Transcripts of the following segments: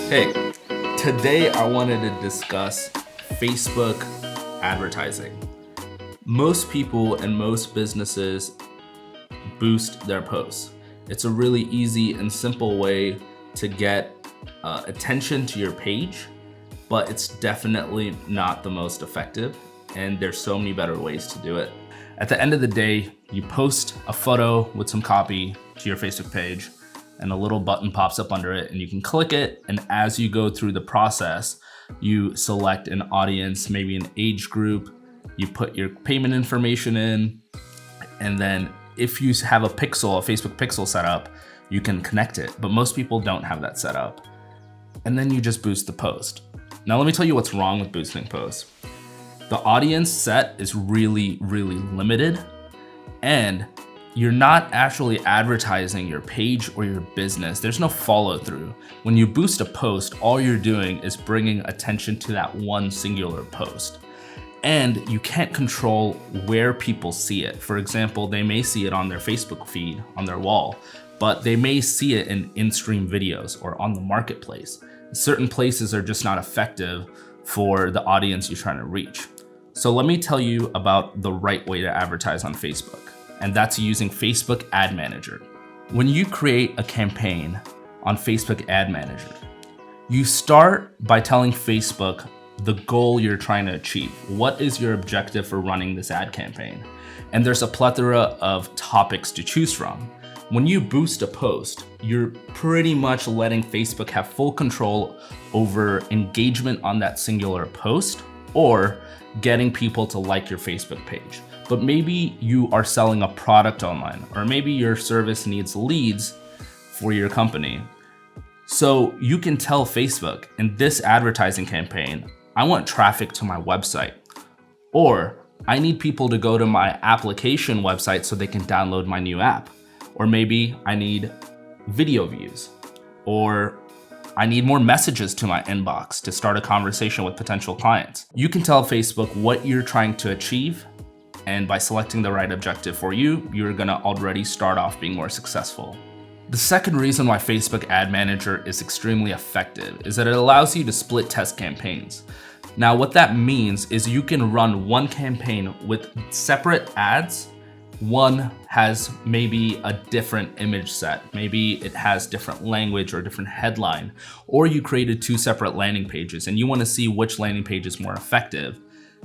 Hey, today I wanted to discuss Facebook advertising. Most people and most businesses boost their posts. It's a really easy and simple way to get attention to your page, but it's definitely not the most effective, and there's so many better ways to do it. At the end of the day, you post a photo with some copy to your Facebook page, and a little button pops up under it, and you can click it, and as you go through the process, you select an audience, maybe an age group, you put your payment information in, and then if you have a Facebook pixel set up, you can connect it, but most people don't have that set up. And then you just boost the post. Now let me tell you what's wrong with boosting posts. The audience set is really, really limited, and you're not actually advertising your page or your business. There's no follow through. When you boost a post, all you're doing is bringing attention to that one singular post. And you can't control where people see it. For example, they may see it on their Facebook feed, on their wall, but they may see it in in-stream videos or on the marketplace. Certain places are just not effective for the audience you're trying to reach. So let me tell you about the right way to advertise on Facebook, and that's using Facebook Ad Manager. When you create a campaign on Facebook Ad Manager, you start by telling Facebook the goal you're trying to achieve. What is your objective for running this ad campaign? And there's a plethora of topics to choose from. When you boost a post, you're pretty much letting Facebook have full control over engagement on that singular post or getting people to like your Facebook page. But maybe you are selling a product online, or maybe your service needs leads for your company. So you can tell Facebook, in this advertising campaign, I want traffic to my website, or I need people to go to my application website so they can download my new app, or maybe I need video views, or I need more messages to my inbox to start a conversation with potential clients. You can tell Facebook what you're trying to achieve, and by selecting the right objective for you, you're gonna already start off being more successful. The second reason why Facebook Ad Manager is extremely effective is that it allows you to split test campaigns. Now, what that means is you can run one campaign with separate ads. One has maybe a different image set. Maybe it has different language or different headline, or you created two separate landing pages and you wanna see which landing page is more effective.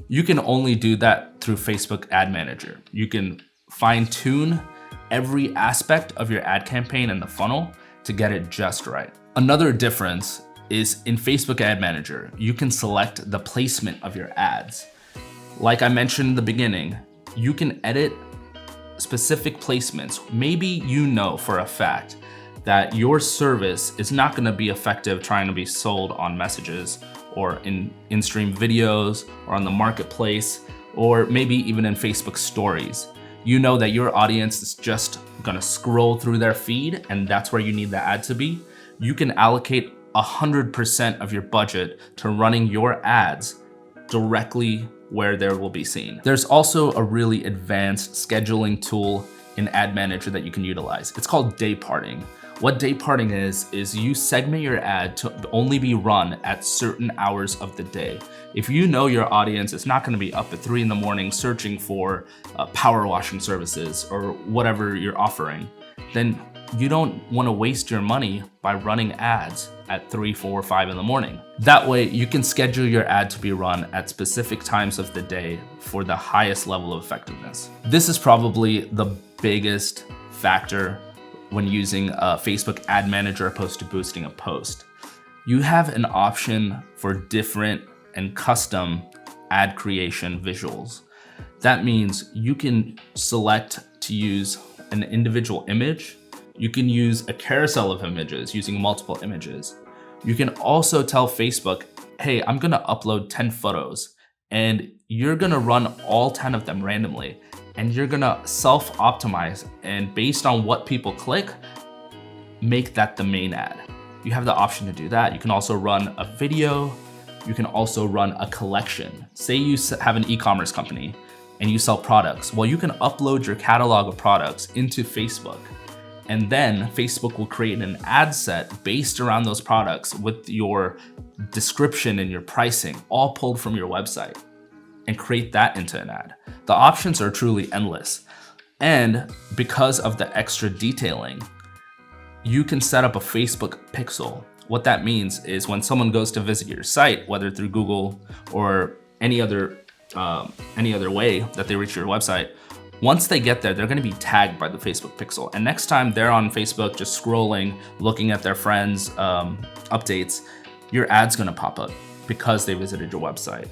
You can only do that through Facebook Ad Manager. You can fine tune every aspect of your ad campaign and the funnel to get it just right. Another difference is in Facebook Ad Manager, you can select the placement of your ads. Like I mentioned in the beginning, you can edit specific placements. Maybe you know for a fact that your service is not gonna be effective trying to be sold on messages or in-stream videos or on the marketplace, or maybe even in Facebook stories. You know that your audience is just gonna scroll through their feed and that's where you need the ad to be. You can allocate 100% of your budget to running your ads directly where they will be seen. There's also a really advanced scheduling tool in Ad Manager that you can utilize. It's called day parting. What day parting is you segment your ad to only be run at certain hours of the day. If you know your audience is not gonna be up at 3 a.m. searching for power washing services or whatever you're offering, then you don't wanna waste your money by running ads at 3, 4, 5 in the morning. That way you can schedule your ad to be run at specific times of the day for the highest level of effectiveness. This is probably the biggest factor when using a Facebook Ad Manager opposed to boosting a post. You have an option for different and custom ad creation visuals. That means you can select to use an individual image. You can use a carousel of images using multiple images. You can also tell Facebook, hey, I'm gonna upload 10 photos and you're gonna run all 10 of them randomly. And you're gonna self-optimize, and based on what people click, make that the main ad. You have the option to do that. You can also run a video. You can also run a collection. Say you have an e-commerce company and you sell products, well, you can upload your catalog of products into Facebook. And then Facebook will create an ad set based around those products with your description and your pricing all pulled from your website and create that into an ad. The options are truly endless. And because of the extra detailing, you can set up a Facebook pixel. What that means is when someone goes to visit your site, whether through Google or any other way that they reach your website, once they get there, they're going to be tagged by the Facebook pixel. And next time they're on Facebook just scrolling, looking at their friends' updates, your ad's going to pop up because they visited your website.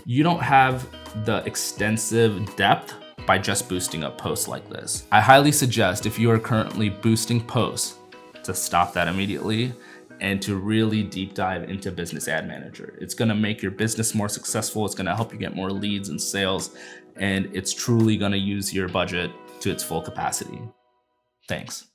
You don't have the extensive depth by just boosting up posts like this. I highly suggest, if you are currently boosting posts, to stop that immediately and to really deep dive into Business Ad Manager. It's gonna make your business more successful. It's gonna help you get more leads and sales, and it's truly gonna use your budget to its full capacity. Thanks.